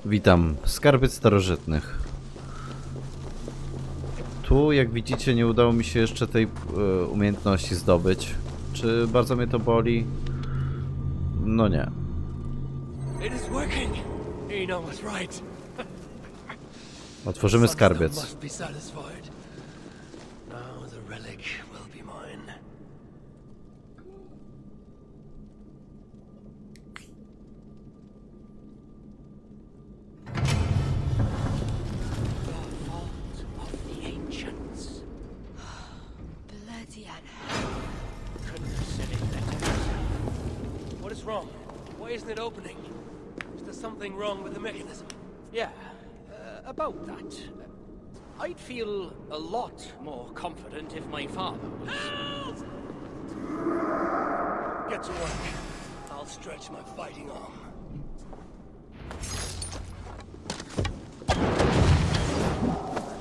Witam, Skarbiec Starożytnych. Tu, jak widzicie, nie udało mi się jeszcze tej umiejętności zdobyć. Czy bardzo mnie to boli? No nie. Otworzymy skarbiec. Wrong? Why isn't it opening? Is there something wrong with the mechanism? Yeah, about that. I'd feel a lot more confident if my father was... Help! Get to work. I'll stretch my fighting arm.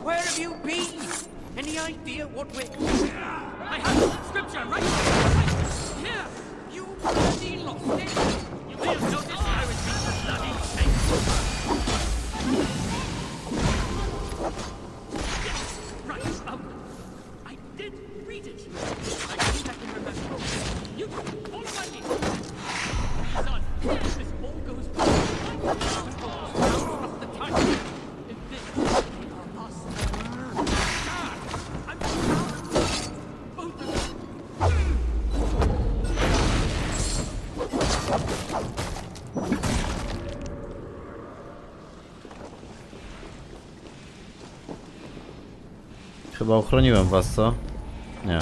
Where have you been? Any idea what we're... I have the subscription right here! You bloody lost it! You may have noticed I was being bloody safe. Yes, right, I did read it. I think I can remember. You follow my lead. Son, this all goes back. The time. If this is us. I'm both of you. Chyba ochroniłem was, co? Nie.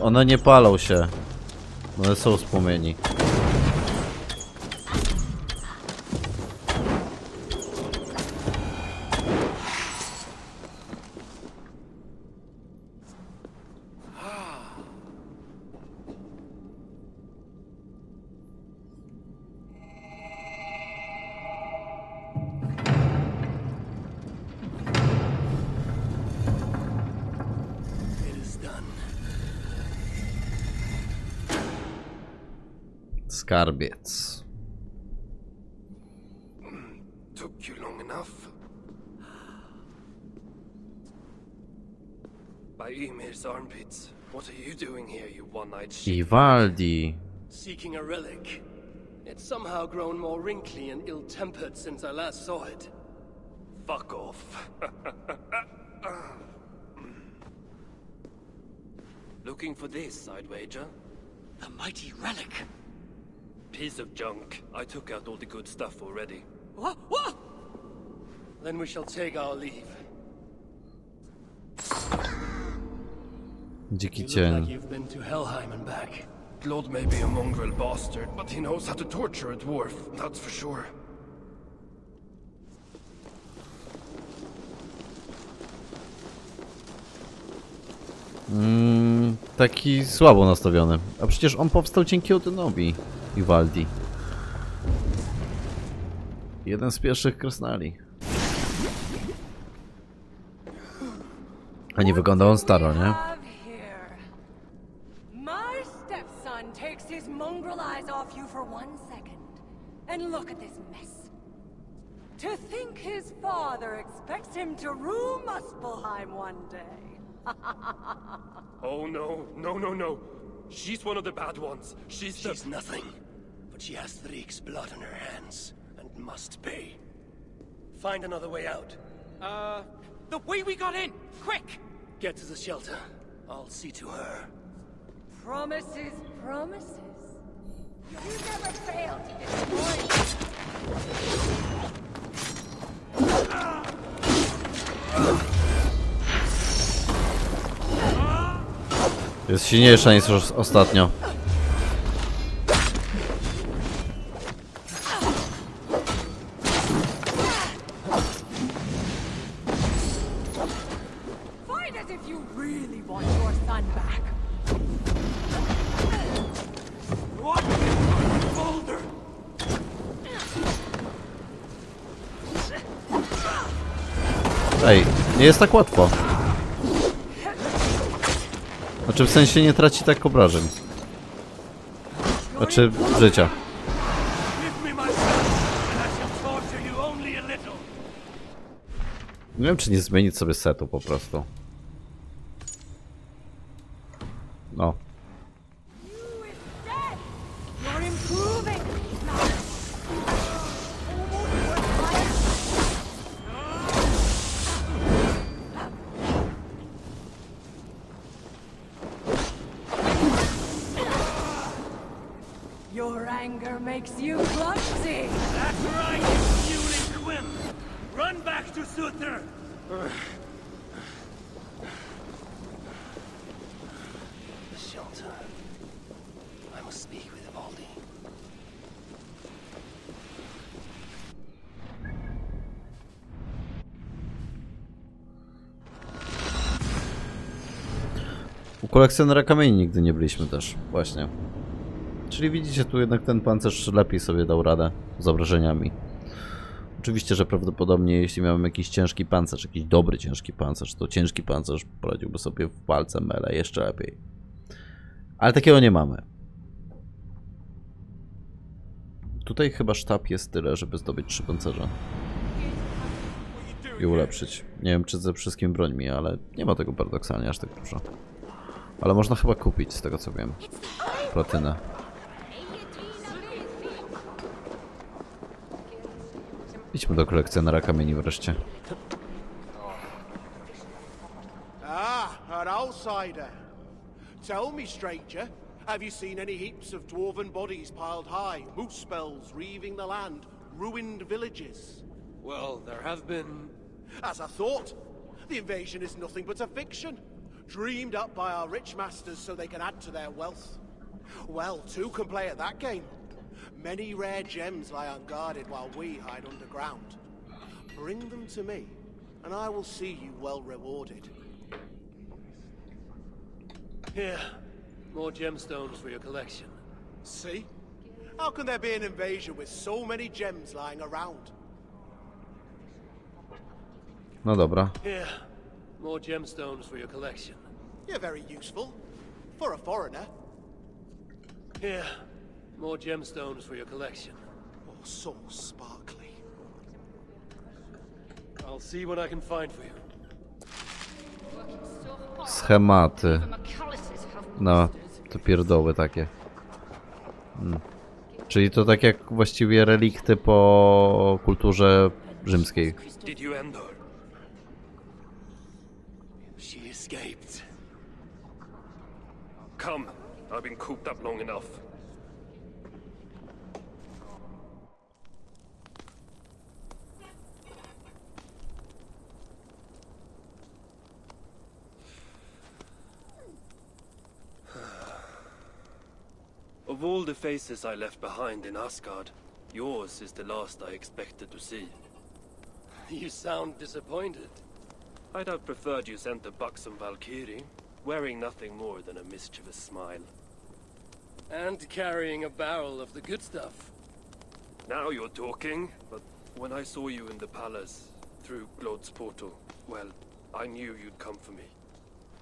One nie palą się. One są z płomieni. Skarbiec. Took you long enough. By Ymir's armpits. What are you doing here, you one-eyed sheep? Ivaldi. Seeking a relic. It's somehow grown more wrinkly and ill-tempered since I last saw it. Fuck off. Looking for this, I'd wager. The mighty relic. Piece of junk. I took out all the good stuff already. What? What? Then we shall take our leave. Dziki You look cień. like you've been to Helheim and back. Claude may be a mongrel bastard, but he knows how to torture a dwarf, that's for sure. Taki słabo nastawiony. A przecież on powstał dzięki Odynowi. Ivaldi. Jeden z pierwszych krasnali. A nie wygląda on staro, nie? My stepson takes his mongrel eyes off you for 1 second. And look at this mess. To think his father expects him to rule Muspelheim one day. Oh no, no. She's one of the bad ones. She's nothing. But she has Threek's blood on her hands, and must pay. Find another way out. The way we got in! Quick! Get to the shelter. I'll see to her. Promises, promises. You never fail to destroy me. Jest silniejsza niż ostatnio. Fight as if you really want your son back. What? Boulder! Ej, nie jest tak łatwo. Znaczy w sensie nie traci tak obrażeń. Znaczy życia. Give me my son, and I shall torture you only a little. Nie wiem, czy nie zmienić sobie setu po prostu. No. You is dead. You're improving. Your anger makes you clumsy. That's right, you puny quim. Run back to Sutter. The shelter. I must speak with Evaldi. U kolekcjonera kamieni nigdy nie byliśmy też, właśnie. Czyli widzicie, tu jednak ten pancerz lepiej sobie dał radę z obrażeniami. Oczywiście, że prawdopodobnie jeśli miałem jakiś ciężki pancerz, jakiś dobry ciężki pancerz, to ciężki pancerz poradziłby sobie w walce melee jeszcze lepiej. Ale takiego nie mamy. Tutaj chyba sztab jest tyle, żeby zdobyć 3 pancerze. I ulepszyć. Nie wiem, czy ze wszystkimi brońmi, ale nie ma tego paradoksalnie aż tak dużo. Ale można chyba kupić, z tego co wiem. Platynę. Idźmy do kolekcjonera kamieni wreszcie. Ah, an outsider. Tell me, stranger, have you seen any heaps of dwarven bodies piled high, moose spells reaving the land, ruined villages? Well, there have been... As I thought, the invasion is nothing but a fiction, dreamed up by our rich masters so they can add to their wealth. Well, two can play at that game. Many rare gems lie unguarded while we hide underground. Bring them to me, and I will see you well rewarded. Here, more gemstones for your collection. See? How can there be an invasion with so many gems lying around? No dobra. Here, more gemstones for your collection. You're very useful. For a foreigner. Here, more gemstones for your collection. Oh, so sparkly. I'll see what I can find for you. Schematy. No, to pierdoły takie. Czyli to tak jak właściwie relikty po kulturze rzymskiej. Did you end her? She escaped. Come, I've been cooped up long enough. Of all the faces I left behind in Asgard, yours is the last I expected to see. You sound disappointed. I'd have preferred you sent a buxom Valkyrie, wearing nothing more than a mischievous smile. And carrying a barrel of the good stuff. Now you're talking, but when I saw you in the palace, through Glod's portal, well, I knew you'd come for me.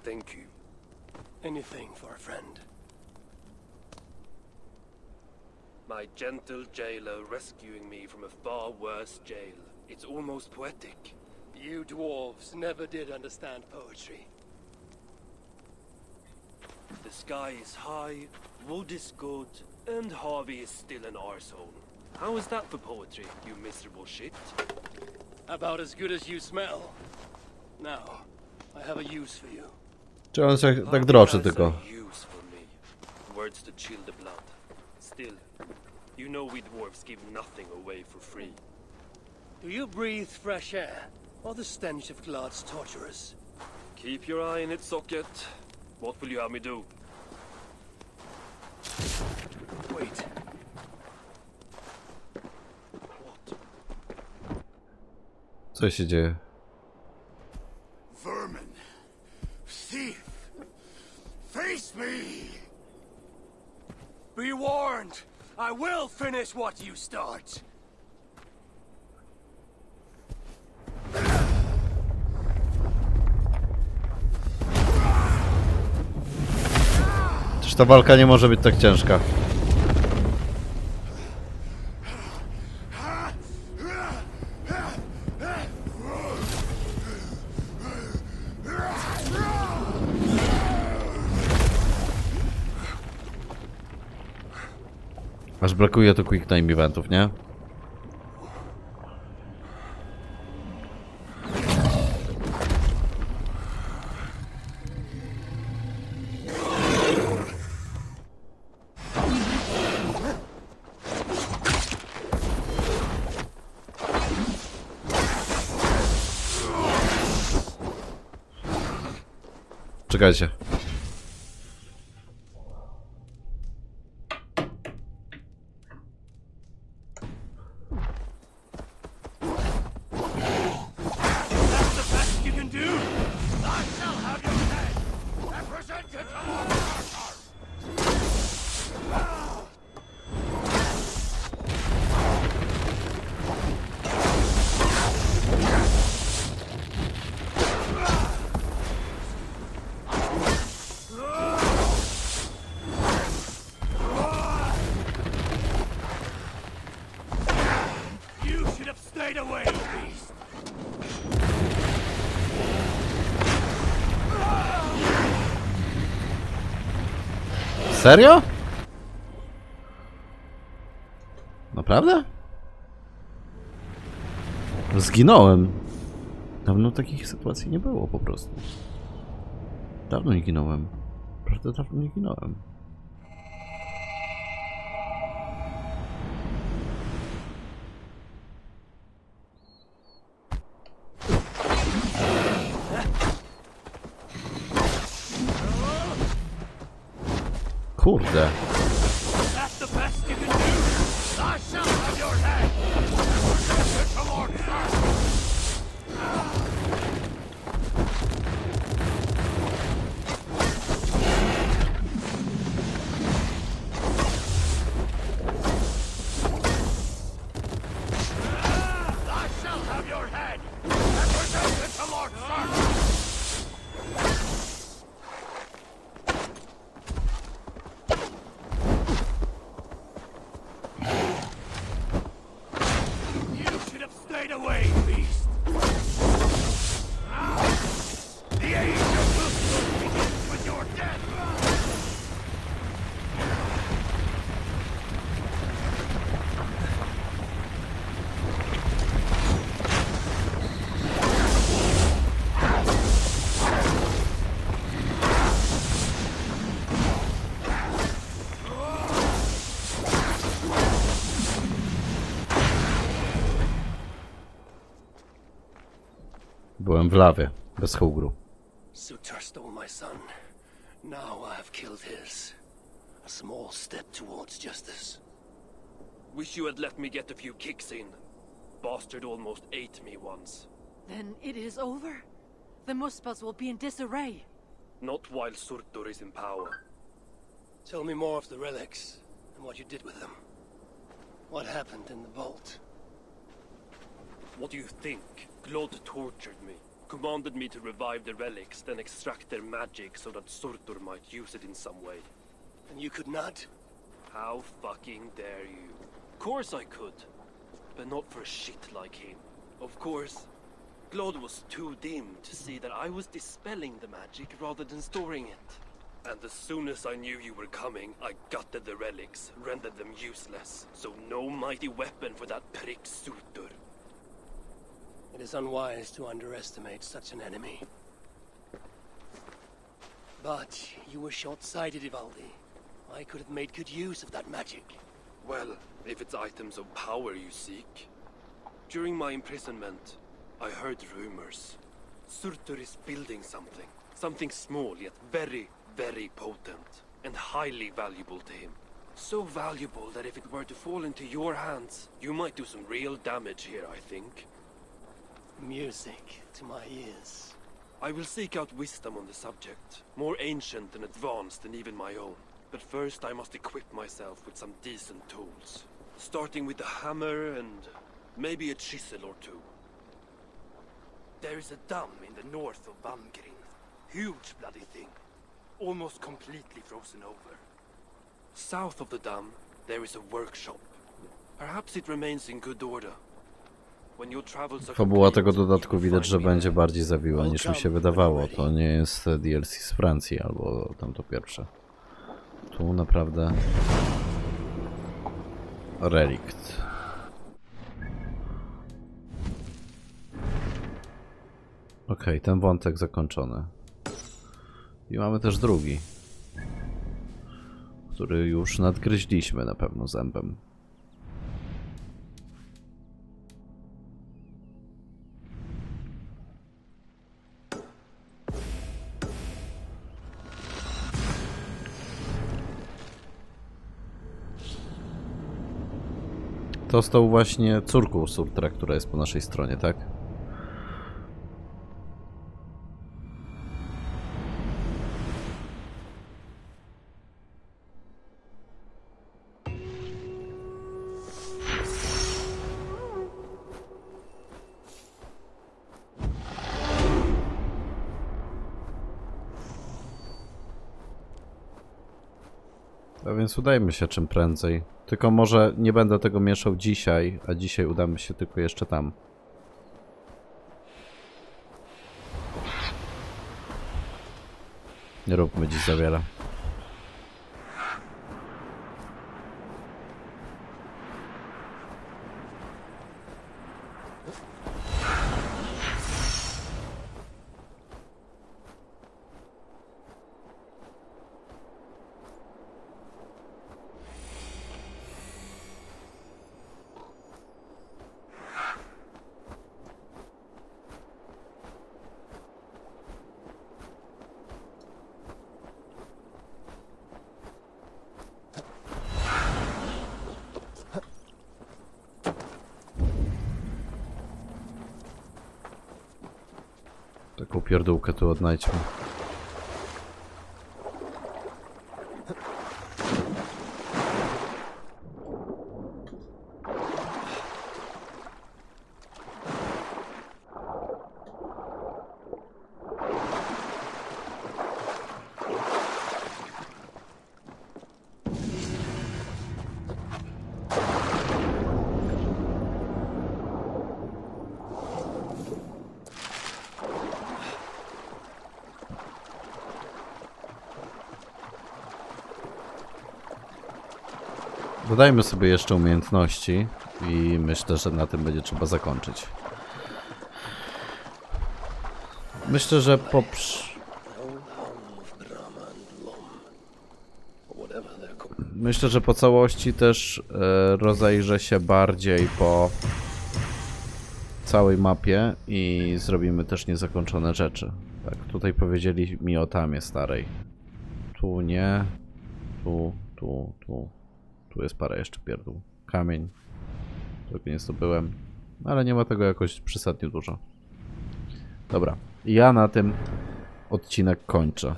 Thank you. Anything for a friend. My gentle jailer rescuing me from a far worse jail. It's almost poetic. You dwarves never did understand poetry. The sky is high, wood is good, and Harvey is still an arsehole. How is that for poetry, you miserable shit? About as good as you smell. Now, I have a use for you. Czy on się tak droczy tylko? Use for me. Words to chill the blood. Still, you know we dwarves give nothing away for free. Do you breathe fresh air, or the stench of Glad's torturers? Keep your eye in its socket. What will you have me do? Wait. What? Co się dzieje? Vermin. Thief. Face me! Be warned! I will finish what you start! Czyż ta walka nie może być tak ciężka? Aż brakuje tu quick time eventów, nie? Czekajcie. Serio? Naprawdę? Zginąłem. Dawno takich sytuacji nie było po prostu. Dawno nie ginąłem. Naprawdę dawno nie ginąłem. Kurde. Byłem w lawie, bez hugru. Sutar stole my son. Now I have killed his. A small step towards justice. Wish you had let me get a few kicks in. Bastard almost ate me once. Then it is over? The Muspas will be in disarray. Not while Surtur is in power. Tell me more of the relics and what you did with them. What happened in the vault? What do you think? Glod tortured me, commanded me to revive the relics, then extract their magic so that Surtur might use it in some way. And you could not? How fucking dare you? Of course I could, but not for a shit like him. Of course, Glod was too dim to see that I was dispelling the magic rather than storing it. And as soon as I knew you were coming, I gutted the relics, rendered them useless. So no mighty weapon for that prick Surtur. It is unwise to underestimate such an enemy. But you were short-sighted, Ivaldi. I could have made good use of that magic. Well, if it's items of power you seek. During my imprisonment, I heard rumors. Surtur is building something. Something small, yet very, very potent and highly valuable to him. So valuable that if it were to fall into your hands, you might do some real damage here, I think. Music to my ears. I will seek out wisdom on the subject, more ancient and advanced than even my own. But first I must equip myself with some decent tools. Starting with a hammer and maybe a chisel or two. There is a dam in the north of Vangrin. Huge bloody thing. Almost completely frozen over. South of the dam, there is a workshop. Perhaps it remains in good order. When your travels are Fabuła tego complete, dodatku you will widać, że find me będzie there. bardziej zawiła niż mi się wydawało. To nie jest DLC z Francji albo tamto pierwsze. Tu naprawdę relikt. Okej, ten wątek zakończony. I mamy też drugi, który już nadgryźliśmy na pewno zębem. To z tą właśnie córką Surtra, która jest po naszej stronie, tak? A więc udajmy się czym prędzej. Tylko może nie będę tego mieszał dzisiaj, a dzisiaj udamy się tylko jeszcze tam. Nie róbmy dziś za wiele. Taką pierdółkę tu odnajdźmy. Dodajmy sobie jeszcze umiejętności i myślę, że na tym będzie trzeba zakończyć. Myślę, że Myślę, że po całości też rozejrzę się bardziej po całej mapie i zrobimy też niezakończone rzeczy. Tak, tutaj powiedzieli mi o tamie starej. Tu nie, tu. Tu jest parę jeszcze pierdół. Kamień. Tego nie zdobyłem. Ale nie ma tego jakoś przesadnie dużo. Dobra. Ja na tym odcinek kończę.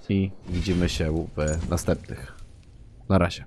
I widzimy się w następnych. Na razie.